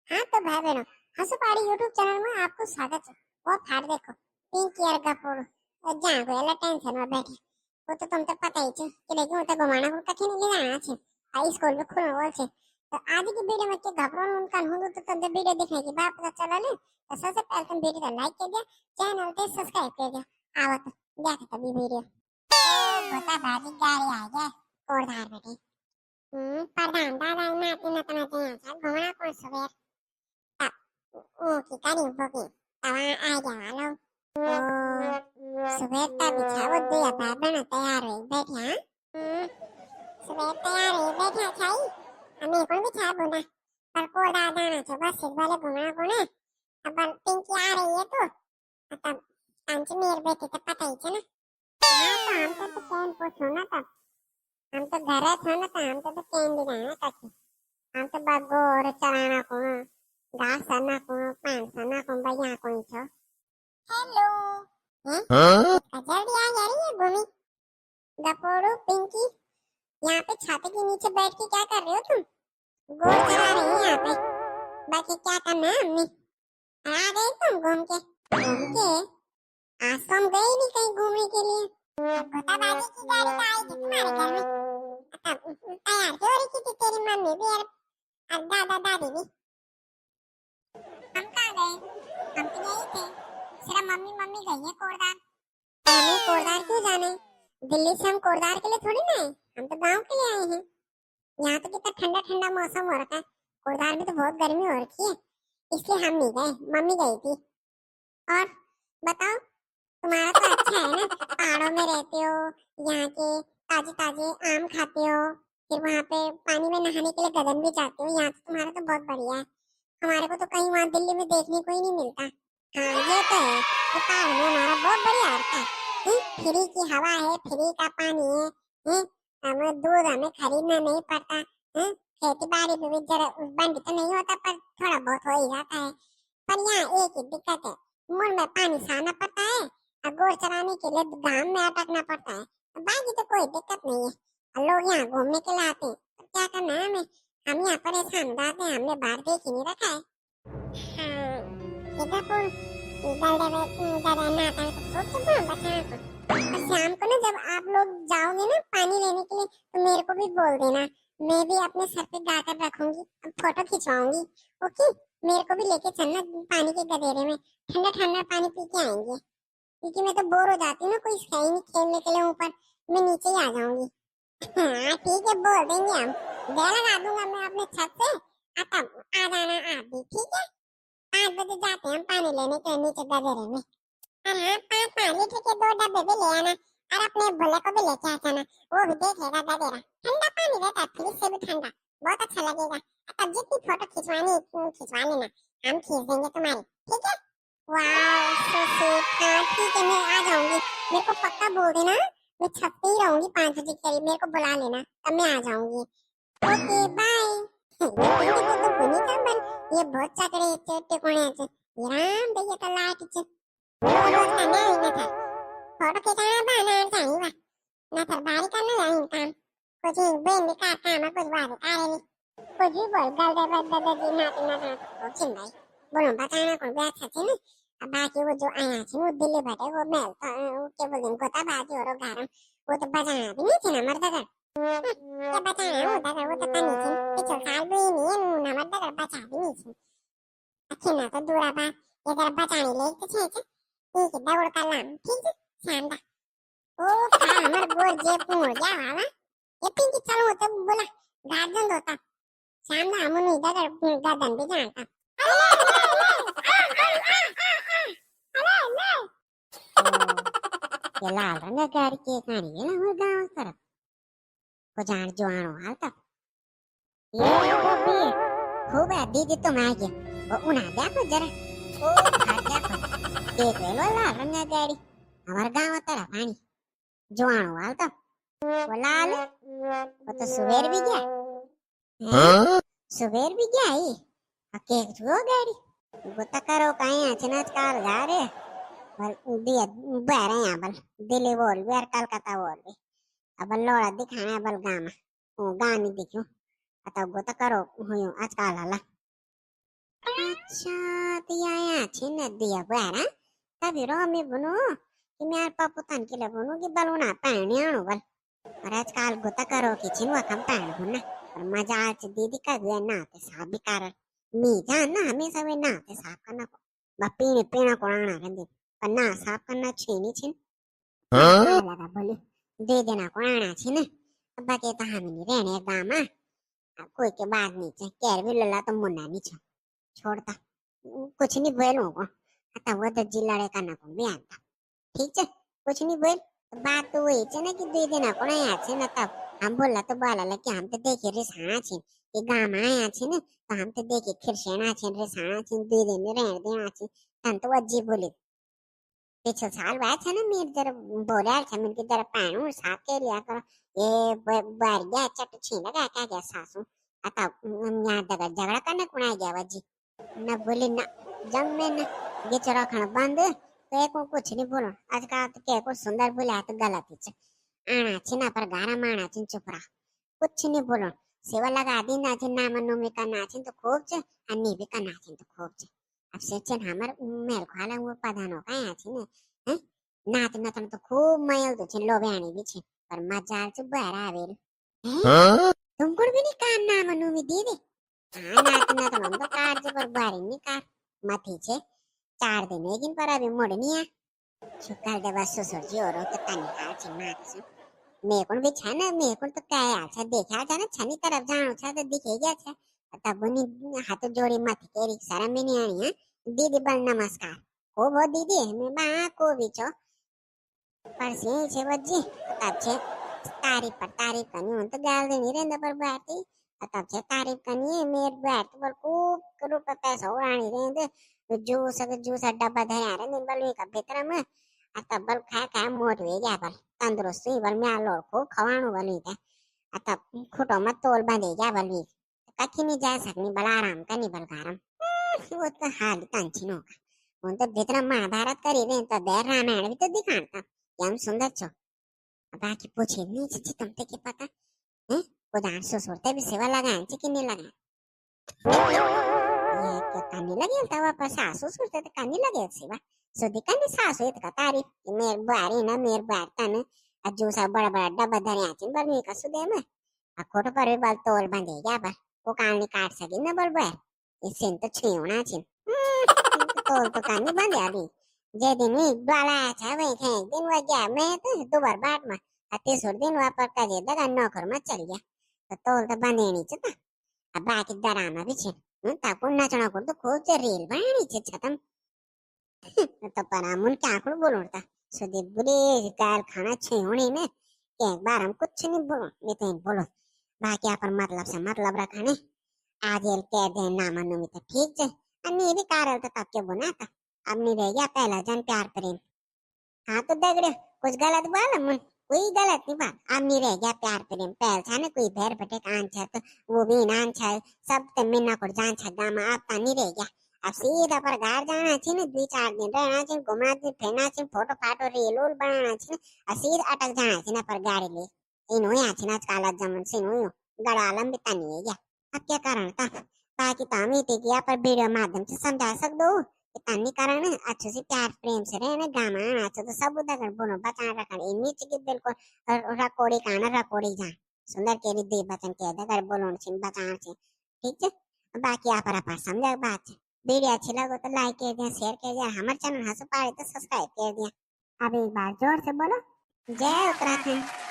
हाँ तो भाई बहनों, हंसपाड़ी यूट्यूब चैनल में आपको स्वागत है। वो फाड़ देखो पिंक ईयर का फोड़ो जहाँ को एला टेंशन में बैठे वो तो तुम तो पता ही छे कि लेकिन वो तो घुमाना को कठिन ले जाना छे हाई स्कूल में खुलने वाला छे। तो आज की वीडियो में के घबराने उनका हो तो तुम वीडियो देखने की बात पता चला ले तो सबसे पहले तुम वीडियो को लाइक कर दिया, चैनल को सब्सक्राइब कर दिया। आवत देख तभी वीडियो ओ बता बाजी गाड़ी आ गया और धार बेटे प्रधान दादा नाती नतना चाहिए घुमाना कौन सवेर ओके करी बोके तवा आ जावालो ओ सुबह बिछावो दिया बाबा तैयार हो बैठे हां सुबह तैयार हो बैठे छाई हमें कोण बिछा बोला पर को दादा ना छे बस इस वाले घुमा कोने अब पिंकी आ रही है तो तब कांच मेर बैठे तो पता ही छे ना। हां तो हम तो कौन पूछो ना तब हम तो घर थे ना तो हम तो कैन भी जाना तक हम तो बागो और चराना को घास सना को पान सना को भैया कोई छो हेलो हैं जल्दी आ जा रही है भूमि गपोड़ू पिंकी यहाँ पे छाते के नीचे बैठ के क्या कर रहे हो तुम? गोल चला रही हो यहाँ पे बाकी क्या करना है हमने आ गए तुम घूम के आज तो हम गए नहीं कहीं घूमने के लिए अब गोताबाजी की गाड़ी तो आएगी तुम्हारे घर में तब तैयार क्यों हो रही थी तेरी मम्मी भी और दादा दादी भी हम कहाँ गए हम तो यही थे सिर्फ मम्मी मम्मी गई है कोरदार हमें कोरदार क्यों जाने दिल्ली से हम कोरदार के लिए थोड़ी ना आए हम तो गांव के लिए आए हैं। यहाँ तो कितना ठंडा ठंडा मौसम हो रखा है कोरदार में तो बहुत गर्मी हो रखी है इसलिए हम नहीं गए मम्मी गई थी। और बताओ तुम्हारा तो अच्छा है ना पहाड़ों में रहते हो यहाँ के ताजे ताजे आम खाते हो फिर वहाँ पे पानी में नहाने के लिए गगन भी जाते हो यहाँ तो तुम्हारा तो बहुत बढ़िया है हमारे को तो कहीं वहाँ दिल्ली में देखने को ही नहीं मिलता। हाँ ये तो है ये पहाड़ में हमारा बहुत बढ़िया होता है फ्री की हवा है फ्री का पानी है हमें दूध हमें खरीदना नहीं पड़ता है खेती बाड़ी में भी जरा बंद तो नहीं होता पर थोड़ा बहुत हो ही जाता है पर यहाँ एक ही दिक्कत है मुंह में पानी सारना पड़ता है और गोर चराने के लिए गांव में अटकना पड़ता है बाकी तो कोई दिक्कत नहीं है और लोग यहाँ घूमने के लिए आते हैं तो क्या करना है हमें हम यहाँ परेशान जाते हैं हमने बाहर देख ही नहीं रखा है। हाँ सीतापुर दादा नाता तो खूब चुप बच्चा को शाम को ना जब आप लोग जाओगे ना पानी लेने के लिए तो मेरे को भी बोल देना मैं भी अपने सर पे गाकर रखूंगी फोटो खिंचवाऊंगी ओके मेरे को भी लेके चलना पानी के गदेरे में ठंडा ठंडा पानी पी के आएंगे क्योंकि मैं तो बोर हो जाती हूँ ना कोई है ही नहीं खेलने के लिए ऊपर मैं नीचे ही आ जाऊंगी। हाँ ठीक है बोल देंगे हम दे लगा दूंगा मैं अपने छत से तब आ जाना आप भी ठीक है 5 बजे जाते हैं हम पानी लेने के नीचे गदेरे में और हाँ 5 लीटर के 2 डब्बे भी ले आना और अपने भोले को भी लेके आ जाना वो भी देखेगा गदेरा ठंडा पानी रहता है फ्रिज से भी ठंडा बहुत अच्छा लगेगा तब जितनी फोटो खिंचवानी इतनी खिंचवा लेना हम खींच देंगे तुम्हारी ठीक है। वाह सो स्वीट हाँ ठीक है मैं आ जाऊंगी मेरे को पक्का बोल देना मैं छत पे ही रहूंगी 5 बजे करीब मेरे को बुला लेना तब मैं आ जाऊंगी ओके बाय। ये तो बनी का बन ये बहुत चकड़े चेटे कोने से ये राम भैया तो लाइट चे रोज का नहीं ना था फोटो खिंचाना बना चाहिए ना था बारी करना लाइन काम कुछ बेन भी का काम है कुछ बात है नहीं कुछ भी बोल गल दे बद दे जी ना तो चिन भाई बोलो बताना कौन भी अच्छा थे ना अब बाकी वो जो आया थे वो दिल्ली बैठे वो मेल क्या बोलते हैं गोता बाजी और गारम वो तो बजाना भी नहीं थे ना मर्द कर क्या बचाना वो तो पानी थी पिछले साल भी नहीं है ना मर्द कर बचा भी नहीं थी अच्छी ना तो दूरा बा ये जरा बचाने ले तो छे ठीक है दौड़ का लाम ठीक है शानदार ओ खा हमर गोर जेब मुड़ गया वाला ये पिंकी चलो तो बोला गार्डन होता शाम ना हम नहीं गर्दन भी जानता ये लाल रंग गाड़ी के कहानी है ना गांव तरफ को जान जुआनो हालता ये गोपी खूब है दीदी तुम आ गए वो उना देखो जरा ओ भाग देखो देख ले लो लाल रंग गाड़ी हमारे गांव तरफ आनी जुआनो हालता वो लाल वो तो सुबेर भी गया सुबेर भी गया ही अके छुओ गाड़ी गोता करो कहीं अचानक कार जा रहे बल दिया बारे यहाँ बल दिल्ली बोल भी और कलकत्ता बोल भी अब लोड़ा दिखाना बल गामा ओ गानी दिखो अतः गोता करो हुयो आजकल हला अच्छा तो या छी न दिया बारा तभी रो मी बनो कि मेरे पापा तन के लिए बनो कि बलूना पानी आणो बल और आजकल गोता करो कि छिनवा कम पानी बुना और मजा आज दीदी का गया ना ते साफ भी कर मी जान ना हमेशा वे ना ते साफ करना को बपीने पीना को आना रंदे पर ना साफ करना छीनी छिन हाँ लगा बोले दे देना को आना छिन अब बाकी तो हम नहीं रहने गामा कोई के बात नहीं छे केर भी लला तो मुन्ना नहीं छे छोड़ता कुछ नहीं बोलो को आता वो तो जिल्लाड़े करना को भी आता ठीक है कुछ नहीं बोल बात तो वही है ना कि दे देना कोण आया छे न तब हम बोला तो बोला कि हम तो देखे रे साणा छे कि गाम आया छे ने तो हम तो देखे खिरशेना छे रे साणा छे दे देने रहने देना छे तन तो अज्जी बोले पिछले साल बात है ना मेरे जरा बोला था मैंने जरा पाणू साफ के लिया करो ये बारिया चट छीन लगा क्या सासू आता यहाँ झगड़ा करने कोण आ गया वजी न बोले न जब मैं न ये चरा खाना बंद तो एक को कुछ नहीं बोलो आज का तो क्या को सुंदर बोला तो गलत है आना छिना पर गारा माना छिन चुप रहा कुछ नहीं बोलो सेवा लगा दी ना छिन ना मनो में करना छिन तो खूब छ अन्नी भी करना छिन तो खूब छ अब से छिन हमर मेल खाला वो पधानो का या छिन हैं नात नतन तो खूब मयल तो छिन लोबेणी भी छिन पर मजा छ बहरा आवेल हैं तुमको भी नहीं कान ना मनो में दीदी हाँ नात नतन हम तो कार छ पर बारी नहीं कार मथी छे 4 दिन लेकिन पर अभी मोड़नी है शुक्र दे बस ससुर जी और तो तनी हाल छ नाक छ मेरे को भी छा ना मेरे को तो क्या अच्छा देखा था ना छनी तरफ जानो छा तो दिखे गया छा तब बनी हाथ जोड़ी मत केरी शर्म में नहीं आनी है दीदी बल नमस्कार को वो दीदी मैं बा को भी छो पर से छे वजी तब छे तारीफ करनी हो तो गाल देनी रे पर बाती तब छे तारीफ करनी है मेरे बात पर खूब रुपए पैसा उड़ानी रे जूस डब्बा धरा रे दिन बल का भीतर में तब बल खा मोट हो गया बल तंदुरुस्त ही बल मैं लोर को खवाणु बल ही तब खुटो मत तोल बांधे गया बल ही कखी नहीं जा सकनी बल आराम करनी बल गारम वो तो हाल तंचिनो का उन तो भीतर महाभारत करी रे तो देर रामायण भी तो दिखाता यम सुंदर छो बाकी पूछे नहीं छी तुमते के पता हैं को दान ससुरते भी सेवा लगाए छी कि नहीं लगाए ये क्या कानी लगे तवा पर सासु सुरते तो कानी लगे सेवा सुधी कानी सासु इत का तारीफ कि मेर बारी ना मेर बार तन अज्जू सा बड़ा बड़ा डब्बा धरे आचिन बल मी का सुदे में अखोट पर भी बल तोल बंधे गया बल को कानी काट सकी ना बल बार इससे तो छीवना छिन तोल तो कानी बंधे अभी जे दिन ही बाला अच्छा वही थे दिन वो गया मैं तो दोबार बाट में तीसर दिन वहाँ पर कजे दगा नौकर में चल गया तो तोल तो बंधे नहीं चता अब बाकी डरामा भी छिन ताको नचना को तो खूब रेल बाणी छे छतम तो परामुन क्या कुछ बोलता सुदे बुरे गाल खाना छेवणी में एक बार हम कुछ नहीं बोलो मैं तो बोलो बाकी पर मतलब से मतलब रखने आज एल कह दे ना मनो में तो ठीक है अन्य भी कारण तो तब के बनाता अब नहीं रह गया पहला जन प्यार प्रेम हाँ तो दगड़े कुछ गलत बोला मुन कोई गलत नहीं बात अब नहीं रह गया प्यार प्रेम पहल था ना कोई भैर भटे आन छा तो वो भी नान छा सब तो मिन्ना को जान छा गामा अब तो नहीं रह गया अब सीधा पर घर जाना छी ने 2-4 दिन रहना छी घुमना छी फिरना छी फोटो फाटो रील उल बनाना छी और सीधा अटक जाना छी ना पर गाड़ी ले इन हुआ छी ना काला जमन से हुआ गड़ा आलम भी तनी है गया अब क्या कारण था बाकी तो हम ही थे गया पर वीडियो माध्यम से समझा सक दो कि तनी कारण अच्छे से प्यार प्रेम से रहना गामा अच्छा तो सब उधर बोलो बचा रखना इन्हीं चीज बिल्कुल रकोड़ी काना रकोड़ी जा सुंदर के दे बचन के दगर बोलो छी बचा छी ठीक है बाकी आप समझा बात वीडियो अच्छी लगे तो लाइक कर दिया शेयर कर दिया हमारे चैनल हंसो पारे तो सब्सक्राइब कर दिया अब एक बार जोर से बोलो जय उत्तराखंड।